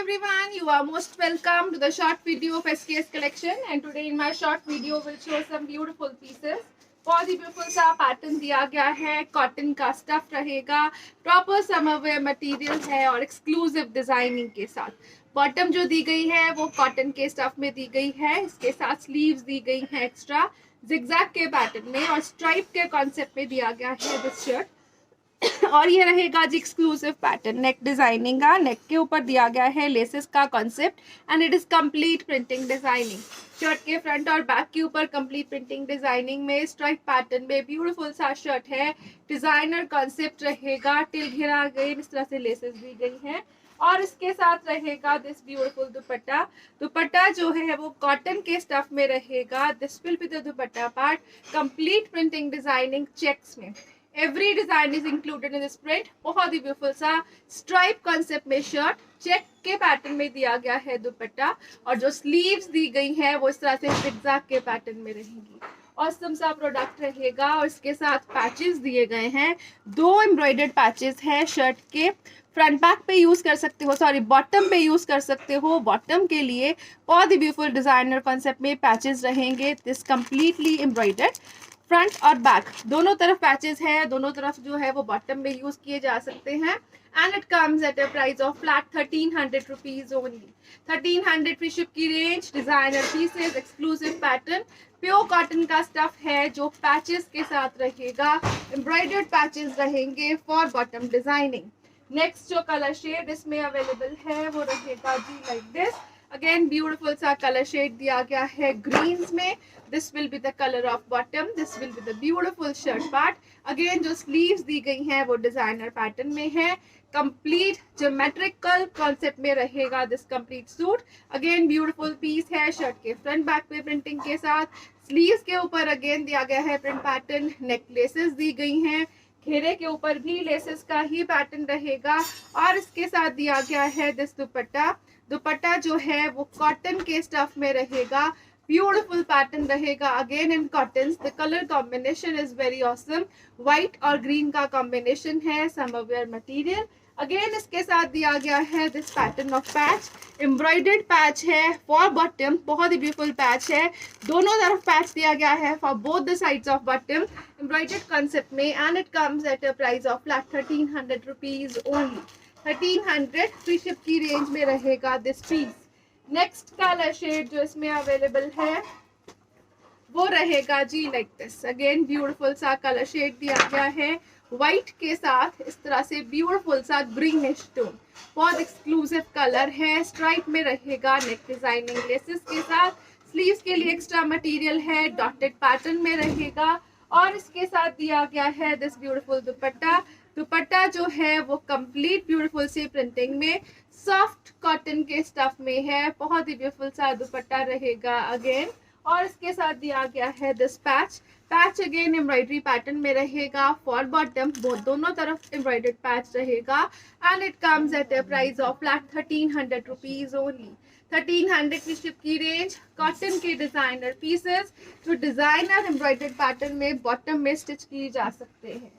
everyone, you are most welcome to the short video of SKS collection, and today in my short video will show some beautiful pieces. बहुत ही beautiful सा pattern दिया गया है, cotton का stuff रहेगा, proper summer where material है और एक्सक्लूसिव डिजाइनिंग के साथ। बॉटम जो दी गई है वो कॉटन के स्टफ में दी गई है, इसके साथ स्लीव्स दी गई हैं एक्स्ट्रा जिगजैग के पैटर्न में और स्ट्राइप के कॉन्सेप्ट में दिया गया है दिस शर्ट। और ये रहेगा जी एक्सक्लूसिव पैटर्न, नेक डिजाइनिंग का, नेक के ऊपर दिया गया है लेसेस का concept and it is complete printing designing. Shirt के फ्रंट और बैक के ऊपर कंप्लीट प्रिंटिंग डिजाइनिंग में स्ट्राइप पैटर्न में ब्यूटीफुल सा शर्ट है, डिजाइनर कॉन्सेप्ट रहेगा, टिल घेरा गई इस तरह से लेसेस दी गई हैं और इसके साथ रहेगा दिस ब्यूटीफुल दुपट्टा। दुपट्टा जो है वो कॉटन के स्टफ में रहेगा। This will be the dupatta part, complete printing designing checks में। Every design is included in this print. बहुत ही ब्यूटीफुल सा स्ट्राइप कॉन्सेप्ट में शर्ट, चेक के पैटर्न में दिया गया है दुपट्टा और जो स्लीव्स दी गई है वो इस तरह से जिगजैग के पैटर्न में रहेंगी। ऑसम सा प्रोडक्ट रहेगा और इसके साथ पैचेस दिए गए हैं, 2 एम्ब्रॉयडर्ड पैचेस है शर्ट के। फ्रंट बैक पे यूज कर सकते हो, सॉरी बॉटम पे यूज कर सकते हो। बॉटम के लिए बहुत ही ब्यूटीफुल डिजाइनर कॉन्सेप्ट में पैचेस रहेंगे, दिस कंप्लीटली एम्ब्रॉयडर्ड। फ्रंट और बैक दोनों तरफ पैचेस हैं, दोनों तरफ जो है वो बॉटम में यूज किए जा सकते हैं and it comes at a price of flat 1300 rupees only. 1300 free ship की range, designer pieces, exclusive pattern, pure cotton का स्टफ है जो पैचेस के साथ रहेगा, एम्ब्रॉयडर्ड पैचेस रहेंगे फॉर बॉटम डिजाइनिंग। नेक्स्ट जो कलर शेड इसमें अवेलेबल है वो रहेगा जी लाइक दिस। अगेन ब्यूटीफुल सा कलर शेड दिया गया है ग्रीन्स में। This will be the colour of bottom, this will be the beautiful shirt part. Again जो स्लीव्स दी गई हैं वो डिजाइनर पैटर्न में है, कंप्लीट ज्योमेट्रिकल कॉन्सेप्ट में रहेगा this complete suit. Again beautiful piece है, शर्ट के फ्रंट बैक पे प्रिंटिंग के साथ, स्लीव्स के ऊपर अगेन दिया गया है प्रिंट पैटर्न, नेक लेसेस दी गई हैं, घेरे के ऊपर भी लेसेस का ही पैटर्न रहेगा और इसके साथ दिया गया है दिस दुपट्टा। दुपट्टा जो है वो कॉटन के स्टफ में रहेगा, ब्यूटीफुल पैटर्न रहेगा again in cotton. The colour combination is very awesome, white और ग्रीन का कॉम्बिनेशन है, समर वेयर मटेरियल। अगेन इसके साथ दिया गया है this pattern of patch, embroidered patch है फॉर बॉटम, बहुत ही ब्यूटीफुल पैच है, दोनों तरफ पैच दिया गया है for both the sides of bottom, embroidered concept में and it comes at a price of flat 1300 rupees only. 1300 free ship की रेंज में रहेगा this piece. Next colour shade जो इसमें अवेलेबल है वो रहेगा जी लाइक दिस। अगेन ब्यूटीफुल सा कलर शेड दिया गया है, व्हाइट के साथ इस तरह से ब्यूटीफुल सा ग्रीनिश टोन, बहुत एक्सक्लूसिव कलर है। स्ट्राइप में रहेगा, नेक डिजाइनिंग लेसेस के साथ, स्लीव्स के लिए एक्स्ट्रा मटेरियल है, डॉटेड पैटर्न में रहेगा और इसके साथ दिया गया है दिस ब्यूटीफुल दुपट्टा। दुपट्टा जो है वो कंप्लीट ब्यूटीफुल सी प्रिंटिंग में, सॉफ्ट कॉटन के स्टफ में है, बहुत ही ब्यूटीफुल सा दुपट्टा रहेगा अगेन और इसके साथ दिया गया है this patch. Patch again embroidery pattern में रहेगा फॉर बॉटम, दोनों तरफ एम्ब्रॉयडर्ड पैच रहेगा and it comes at a price of flat 1300 rupees only. 1300 की शिप की रेंज। कॉटन के डिजाइनर पीसेस जो डिजाइनर एम्ब्रॉयडर्ड पैटर्न में बॉटम में स्टिच किए जा सकते हैं।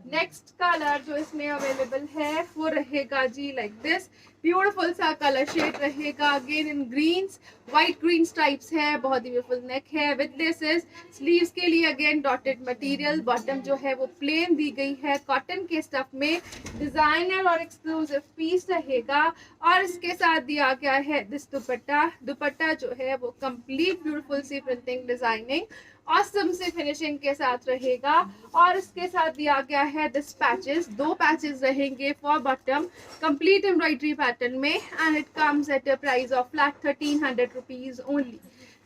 नेक्स्ट कलर जो इसमें अवेलेबल है वो रहेगा जी लाइक दिस, ब्यूटीफुल सा कलर शेड रहेगा again in greens, white green stripes है, बहुत ही ब्यूटीफुल नेक है विद लेसेस। स्लीव्स के लिए अगेन डॉटेड मटेरियल, बॉटम जो है वो प्लेन दी गई है कॉटन के स्टफ में, डिजाइनर और एक्सक्लूसिव पीस रहेगा और इसके साथ दिया गया है दिस दुपट्टा। दुपट्टा जो है वो कंप्लीट ब्यूटीफुल सी प्रिंटिंग डिजाइनिंग ऑसम से फिनिशिंग के साथ रहेगा और इसके साथ दिया गया है दिस पैचेस, 2 पैचेस रहेंगे for bottom, complete embroidery pattern में and it comes at a price of flat 1300 rupees only.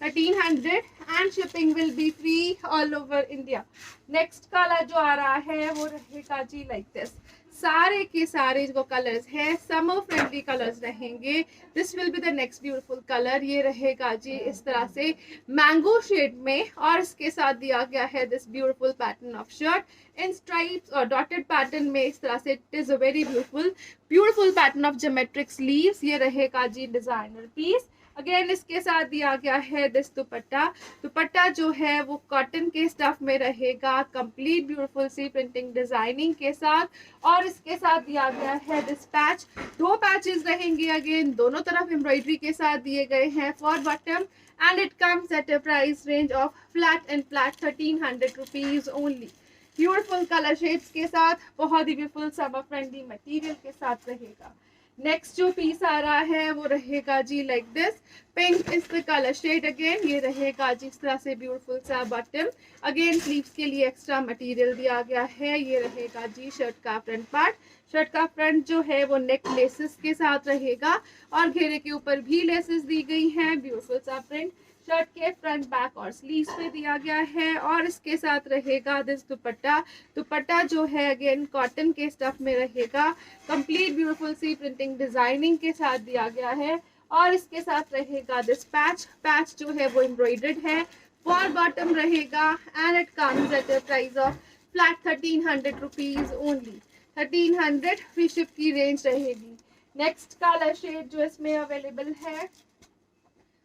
1300 and shipping will be free all over India. Next colour जो आ रहा है वो रहेगा जी लाइक दिस। सारे के सारे जो कलर्स हैं समर फ्रेंडली कलर्स रहेंगे। This will be the next beautiful colour, ये रहेगा जी इस तरह से मैंगो शेड में और इसके साथ दिया गया है this beautiful pattern of shirt in stripes और डॉटेड पैटर्न में इस तरह से। It is a very beautiful pattern of geometric sleeves, ये रहेगा जी डिजाइनर पीस। अगेन इसके साथ दिया गया है दिस दुपट्टा। दुपट्टा जो है वो कॉटन के स्टफ में रहेगा, कंप्लीट ब्यूटीफुल सी प्रिंटिंग डिजाइनिंग के साथ। और इसके साथ दिया गया है दिस पैच, 2 पैचेस रहेंगे, अगेन दोनों तरफ एम्ब्रॉयडरी के साथ दिए गए हैं for bottom. And it comes at a price range of flat and flat 1300 rupees only. Beautiful colour shades के साथ, बहुत ही ब्यूटीफुल समर फ्रेंडली मटेरियल के साथ रहेगा। नेक्स्ट जो पीस आ रहा है वो रहेगा जी like this, pink is the colour shade. Again ये रहेगा जिस तरह से ब्यूटीफुल सा बॉटम। अगेन स्लीव्स के लिए एक्स्ट्रा मटेरियल दिया गया है। ये रहेगा जी शर्ट का फ्रंट पार्ट। शर्ट का फ्रंट जो है वो नेक लेसेस के साथ रहेगा और घेरे के ऊपर भी लेसेस दी गई हैं। ब्यूटीफुल सा प्रिंट शर्ट के फ्रंट बैक और स्लीव्स पे दिया गया है। और इसके साथ रहेगा दिस दुपट्टा। दुपट्टा जो है अगेन कॉटन के स्टफ में रहेगा, कंप्लीट ब्यूटीफुल सी प्रिंटिंग डिजाइनिंग के साथ दिया गया है। और इसके साथ रहेगा दिस पैच। पैच जो है वो एम्ब्रॉयडर्ड है, फॉर बॉटम रहेगा। And it comes at a price of flat 1300 rupees only. 1300 free ship की रेंज रहेगी। नेक्स्ट कलर शेड जो इसमें अवेलेबल है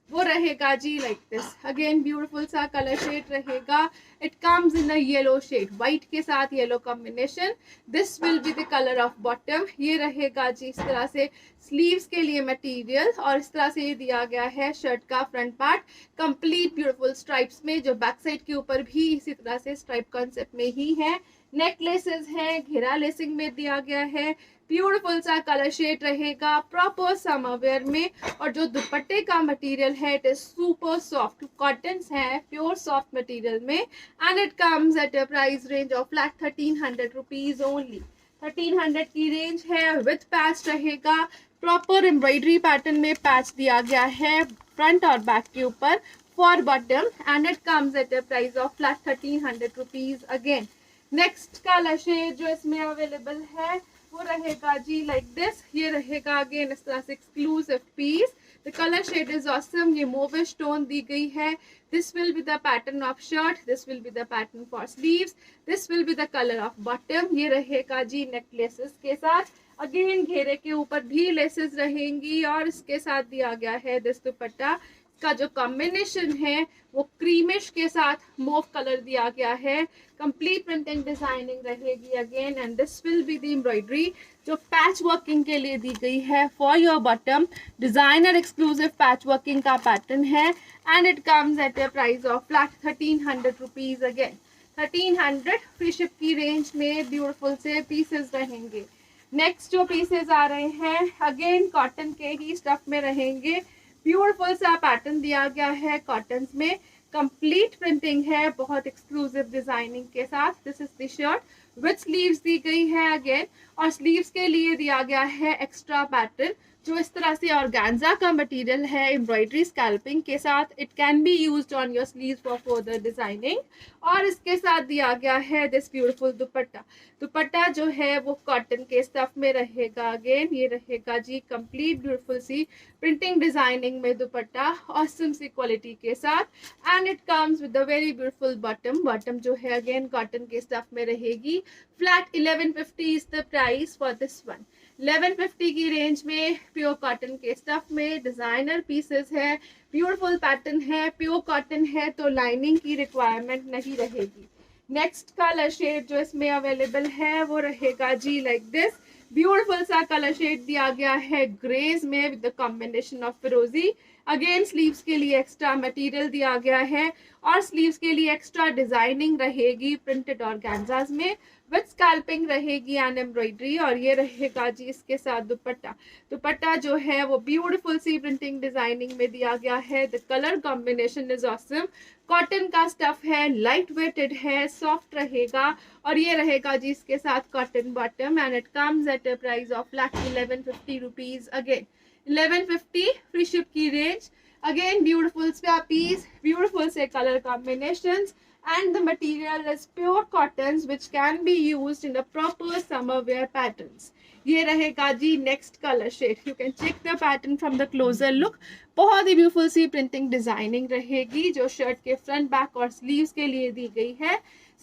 वो रहेगा जी लाइक दिस। अगेन ब्यूटीफुल सा कलर शेड रहेगा। It comes in a yellow shade, white के साथ yellow combination. This will be the colour of bottom. ये रहेगा जी इस तरह से स्लीव्स के लिए मटेरियल। और इस तरह से ये दिया गया है शर्ट का front part, complete beautiful stripes में, जो बैक साइड के ऊपर भी इसी तरह से स्ट्राइप कॉन्सेप्ट में ही है। नेक लेसेस हैं, घेरा लेसिंग में दिया गया है। ब्यूटीफुल सा कलर शेड रहेगा, प्रॉपर समर वेयर में। और जो दुपट्टे का मटेरियल है it is super soft, cottons है प्योर सॉफ्ट मटेरियल में। And it comes at a price range of flat 1300 rupees only. 1300 की रेंज है। विथ पैच रहेगा, प्रॉपर एम्ब्रॉयडरी पैटर्न में पैच दिया गया है फ्रंट और बैक के ऊपर for bottom. And it comes at a price of flat 1300 rupees again. Next colour shade जो इसमें अवेलेबल है वो रहेगा जी लाइक दिस। ये रहेगा अगेन इस तरह से exclusive piece. The colour shade is awesome. ये मोविश टोन दी गई है। This will be the pattern of shirt, this will be the pattern for sleeves, this will be the colour of bottom. ये रहेगा जी नेक laces के साथ। Again घेरे के ऊपर भी लेसेस रहेंगी। और इसके साथ दिया गया है दिस दुपट्टा का जो कॉम्बिनेशन है वो क्रीमिश के साथ मोव कलर दिया गया है। कंप्लीट प्रिंटिंग डिजाइनिंग रहेगी again. And this will be the embroidery जो पैच वर्किंग के लिए दी गई है for your bottom. Designer exclusive patch working का पैटर्न है। And it comes at a price of flat 1300 rupees again. 1300 free ship की range में ब्यूटीफुल से पीसेस रहेंगे। नेक्स्ट जो पीसेस आ रहे हैं अगेन कॉटन के ही स्टफ में रहेंगे। ब्यूटीफुल सा पैटर्न दिया गया है कॉटन में, कंप्लीट प्रिंटिंग है बहुत एक्सक्लूसिव डिजाइनिंग के साथ। This is the shirt with sleeves दी गई है अगेन। और स्लीव्स के लिए दिया गया है एक्स्ट्रा पैटर्न जो इस तरह से ऑर्गेन्जा का मटेरियल है एम्ब्रॉयडरी स्कैल्पिंग के साथ। It can be used on your sleeves for further designing. और इसके साथ दिया गया है दिस ब्यूटीफुल दुपट्टा। दुपट्टा जो है वो कॉटन के स्टफ में रहेगा अगेन। ये रहेगा जी कंप्लीट ब्यूटीफुल सी प्रिंटिंग डिजाइनिंग में दुपट्टा ऑसम सी क्वालिटी के साथ। And it comes with a very beautiful bottom. Bottom जो है अगेन कॉटन के स्टफ में रहेगी। Flat 1150 is the price for this one. 1150 की रेंज में प्योर कॉटन के स्टफ में डिजाइनर पीसेस है। ब्यूटीफुल पैटर्न है, प्योर कॉटन है तो लाइनिंग की रिक्वायरमेंट नहीं रहेगी। नेक्स्ट कलर शेड जो इसमें अवेलेबल है वो रहेगा जी लाइक दिस। ब्यूटीफुल सा कलर शेड दिया गया है ग्रेज में विद द कॉम्बिनेशन ऑफ फिरोजी। अगेन स्लीव्स के लिए एक्स्ट्रा मटेरियल दिया गया है और स्लीव्स के लिए एक्स्ट्रा डिजाइनिंग रहेगी प्रिंटेड ऑर्गेन्जास में विद स्कैल्पिंग रहेगी एंड एम्ब्रॉयडरी। और ये रहेगा जी इसके साथ दुपट्टा। दुपट्टा जो है वो ब्यूटीफुल सी प्रिंटिंग डिजाइनिंग में दिया गया है। The colour combination is awesome. Cotton का स्टफ है, लाइट वेटेड है, सॉफ्ट रहेगा। और ये रहेगा जी इसके साथ cotton bottom. And it comes at a price of flat 1150 rupees again. 1150 free ship की range. Again beautiful piece, beautiful से colour combinations and the material is pure cottons which can be used in the proper summer wear patterns. ये रहेगा जी next colour shade. You can check the pattern from the closer look. बहुत ही beautiful सी printing designing रहेगी जो shirt के front back और स्लीव्स के लिए दी गई है।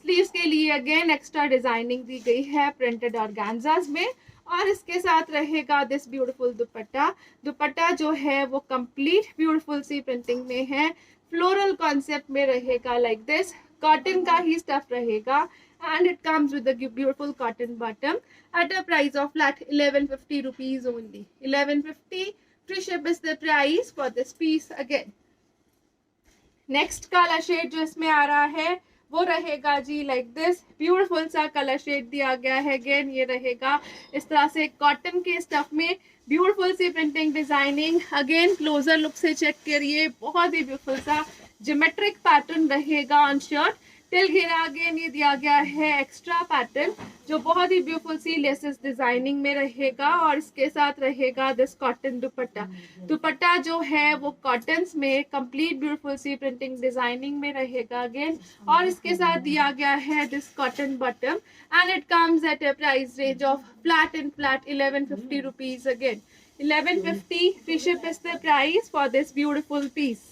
स्लीव्स के लिए अगेन एक्स्ट्रा डिजाइनिंग दी गई है प्रिंटेड ऑर्गेन्जास में। और इसके साथ रहेगा दिस ब्यूटीफुल दुपट्टा। दुपट्टा जो है वो कंप्लीट ब्यूटीफुल सी प्रिंटिंग में है, फ्लोरल कॉन्सेप्ट में रहेगा लाइक दिस, कॉटन का ही स्टफ रहेगा and it comes with a beautiful cotton bottom at a price of flat 1150 rupees only. 1150 free ship is the price for this piece again. Next colour shade जो इसमें आ रहा है वो रहेगा जी लाइक दिस, ब्यूटीफुल सा कलर शेड दिया गया है। अगेन ये रहेगा इस तरह से कॉटन के स्टफ में, ब्यूटीफुल सी printing designing. Again closer look से चेक करिए, बहुत ही ब्यूटीफुल सा ज्योमेट्रिक पैटर्न रहेगा ऑन शर्ट। टिल घेरा अगेन ये दिया गया है एक्स्ट्रा पैटर्न जो बहुत ही ब्यूटीफुल सी लेसेस डिजाइनिंग में रहेगा, और इसके साथ रहेगा दिस कॉटन दुपट्टा। दुपट्टा जो है वो कॉटन्स में कंप्लीट ब्यूटीफुल सी प्रिंटिंग डिजाइनिंग में रहेगा अगेन, और इसके साथ दिया गया है this cotton bottom and it comes at a price range of flat 1150 rupees again. 1150 free ship is the price for this beautiful piece.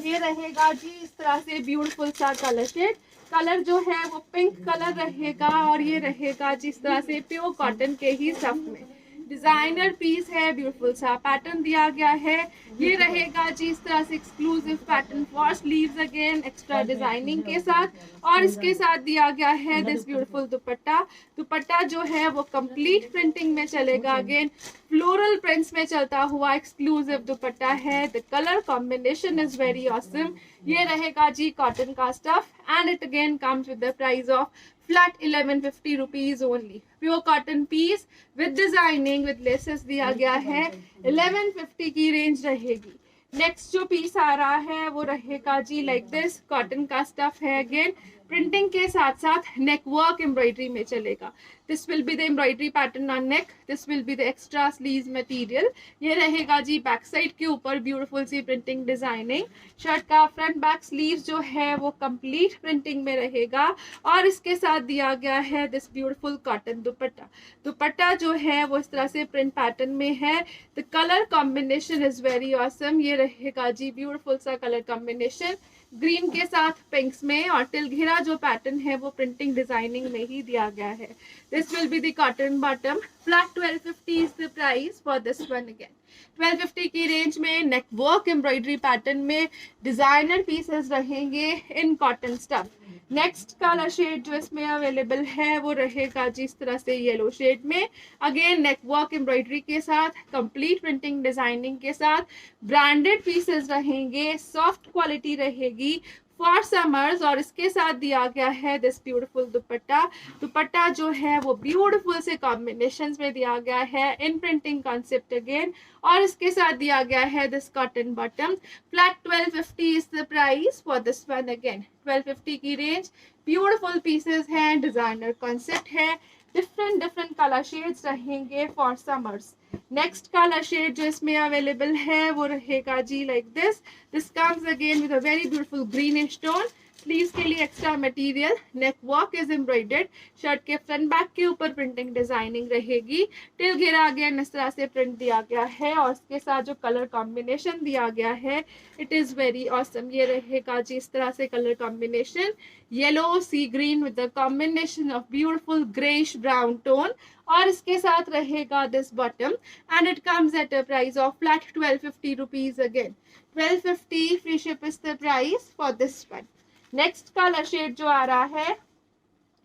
ये रहेगा जी इस तरह से ब्यूटीफुल सा कलर शेड। कलर जो है वो पिंक कलर रहेगा, और ये रहेगा जिस तरह से प्योर कॉटन के ही स्टफ में डिजाइनर पीस है, ब्यूटीफुल सा पैटर्न दिया गया है। ये रहेगा जी इस तरह से exclusive pattern for sleeves again extra designing के साथ, और इसके साथ दिया गया है दिस ब्यूटीफुल दुपट्टा। दुपट्टा जो है वो कंप्लीट प्रिंटिंग में चलेगा, अगेन फ्लोरल प्रिंट्स में चलता हुआ एक्सक्लूसिव दुपट्टा है। The colour combination is very awesome. ये रहेगा जी कॉटन का stuff and it again comes with the price of flat 1150 rupees only. Pure cotton peace with designing with laces दिया गया है, 1150 की रेंज रहेगी। नेक्स्ट जो पीस आ रहा है वो रहेगा जी लाइक दिस, कॉटन का स्टफ है, अगेन प्रिंटिंग के साथ साथ नेक वर्क एम्ब्रॉयडरी में चलेगा। This will be the embroidery pattern on neck, this will be the extra sleeves material. ये रहेगा जी बैक साइड के ऊपर ब्यूटीफुल सी प्रिंटिंग डिजाइनिंग। शर्ट का फ्रंट बैक स्लीव जो है वो कंप्लीट प्रिंटिंग में रहेगा, और इसके साथ दिया गया है दिस ब्यूटीफुल कॉटन दुपट्टा। दुपट्टा जो है वो इस तरह से प्रिंट पैटर्न में है। The colour combination is very awesome. ये रहेगा जी ब्यूटीफुल सा कलर कॉम्बिनेशन ग्रीन के साथ पिंक्स में, और टिल घेरा जो पैटर्न है वो प्रिंटिंग डिजाइनिंग में ही दिया गया है। This will be the cotton bottom. Flat 1250 is the price for this one again. 1250 की रेंज में नेक वर्क एम्ब्रॉयडरी पैटर्न में डिजाइनर पीसेस रहेंगे in cotton stuff. Next colour shade जो इसमें अवेलेबल है वो रहेगा जिस तरह से येलो शेड में, अगेन नेक वर्क एम्ब्रॉयडरी के साथ कंप्लीट प्रिंटिंग डिजाइनिंग के साथ ब्रांडेड पीसेस रहेंगे, सॉफ्ट क्वालिटी रहेगी फॉर समर्स, और इसके साथ दिया गया है दिस ब्यूटीफुल दुपट्टा। दुपट्टा जो है वो ब्यूटीफुल से कॉम्बिनेशंस में दिया गया है इन प्रिंटिंग कॉन्सेप्ट अगेन, और इसके साथ दिया गया है this cotton bottom. Flat 1250 is the price for this one again. 1250 की रेंज, ब्यूटीफुल पीसेस हैं, डिजाइनर कॉन्सेप्ट है, डिफरेंट कलर शेड्स रहेंगे for summers. Next colour shade जो इसमें अवेलेबल है वो रहेगा जी like this. This comes again with a very beautiful greenish tone. Sleeves के लिए extra material, neck work is embroidered. Shirt के फ्रंट बैक के ऊपर प्रिंटिंग डिजाइनिंग रहेगी। टिल घेरा अगेन इस तरह से प्रिंट दिया गया है, और इसके साथ जो कलर कॉम्बिनेशन दिया गया है इट इज वेरी ऑसम। ये रहेगा जी इस तरह से कलर कॉम्बिनेशन, येलो सी green with the combination of beautiful greyish brown tone, और इसके साथ रहेगा this bottom and it comes at a price of flat 1250 rupees again. 1250 free ship is the price for this one. Next colour shade जो आ रहा है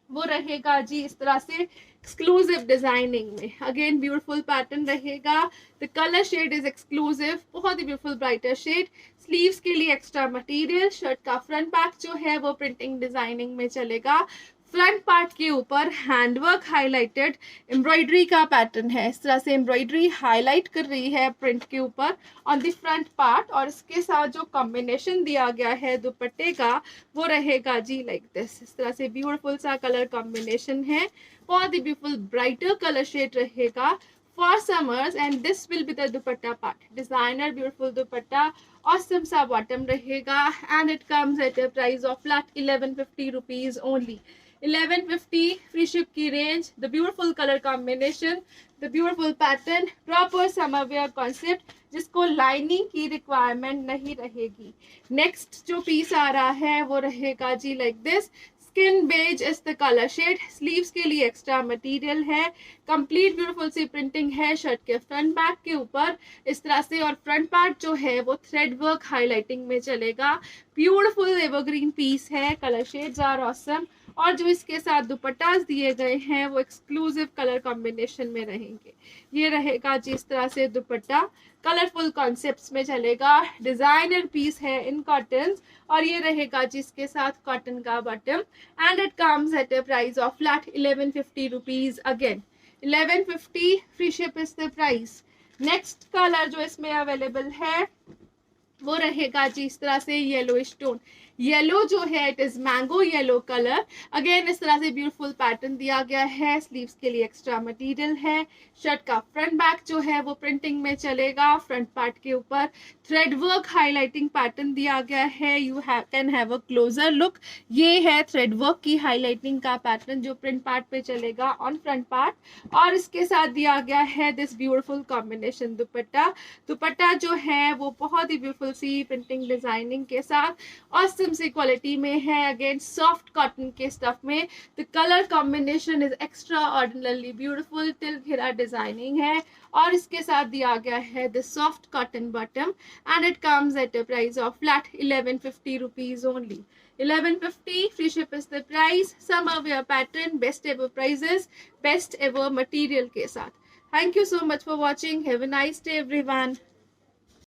वो रहेगा जी इस तरह से एक्सक्लूसिव डिजाइनिंग में, अगेन ब्यूटीफुल पैटर्न रहेगा। The colour shade is exclusive, बहुत ही ब्यूटीफुल ब्राइटर शेड। स्लीव्स के लिए एक्स्ट्रा मटेरियल। शर्ट का फ्रंट बैक जो है वो प्रिंटिंग डिजाइनिंग में चलेगा। फ्रंट पार्ट के ऊपर हैंडवर्क हाईलाइटेड एम्ब्रॉयडरी का पैटर्न है, इस तरह से एम्ब्रॉयडरी हाईलाइट कर रही है प्रिंट के ऊपर ऑन द फ्रंट पार्ट, और इसके साथ जो कॉम्बिनेशन दिया गया है दुपट्टे का वो रहेगा जी लाइक दिस। इस तरह से ब्यूटीफुल सा कलर कॉम्बिनेशन है, बहुत ही ब्यूटीफुल ब्राइटर कलर शेड रहेगा for summers, and this will be the dupatta part. Designer beautiful dupatta, awesome सा बॉटम रहेगा, and it comes at a price of flat 1150 rupees only. 1150 free ship की range. The beautiful colour combination, the beautiful pattern, proper summer wear concept जिसको lining की requirement नहीं रहेगी। Next जो piece आ रहा है वो रहेगा जी like this, skin beige is the colour shade. Sleeves के लिए एक्स्ट्रा मटेरियल है, कंप्लीट ब्यूटीफुल सी प्रिंटिंग है शर्ट के फ्रंट बैक के ऊपर इस तरह से, और फ्रंट पार्ट जो है वो थ्रेड वर्क हाईलाइटिंग में चलेगा। ब्यूटीफुल एवरग्रीन पीस है, कलर शेड्स आर ऑसम, और जो इसके साथ दुपट्टास दिए गए हैं वो एक्सक्लूसिव कलर कॉम्बिनेशन में रहेंगे। ये रहेगा जिस तरह से दुपट्टा, कलरफुल कॉन्सेप्ट्स में चलेगा, डिजाइनर पीस है इन कॉटन, और ये रहेगा जिसके साथ कॉटन का bottom, and it comes at a price of flat 1150 rupees. Again 1150, free ship is the price. Next colour जो इसमें अवेलेबल है वो रहेगा जी इस तरह से येलो स्टोन। येलो जो है it is mango yellow colour. Again इस तरह से ब्यूटीफुल पैटर्न दिया गया है, स्लीव्स के लिए एक्स्ट्रा मटेरियल है। शर्ट का फ्रंट बैक जो है वो प्रिंटिंग में चलेगा, फ्रंट पार्ट के ऊपर थ्रेड वर्क हाईलाइटिंग पैटर्न दिया गया है। You can have a closure look. ये है थ्रेड वर्क की हाईलाइटिंग का पैटर्न जो प्रिंट पार्ट पे चलेगा ऑन फ्रंट पार्ट, और इसके साथ दिया गया है दिस ब्यूटीफुल कॉम्बिनेशन दुपट्टा। दुपट्टा जो है वो बहुत ही ब्यूटीफुल सी प्रिंटिंग डिजाइनिंग के साथ ऑसम सी क्वालिटी में है। अगेन सॉफ्ट कॉटन के स्टफ में the colour combination is extra ordinarily beautiful, तिल घेरा डिजाइनिंग है, और इसके साथ दिया गया है the soft cotton bottom, and it comes at a price of flat 1150 rupees only. 1150, free ship is the price। Summer wear pattern, best ever prices, best ever material के साथ। Thank you so much for watching. Have a nice day everyone.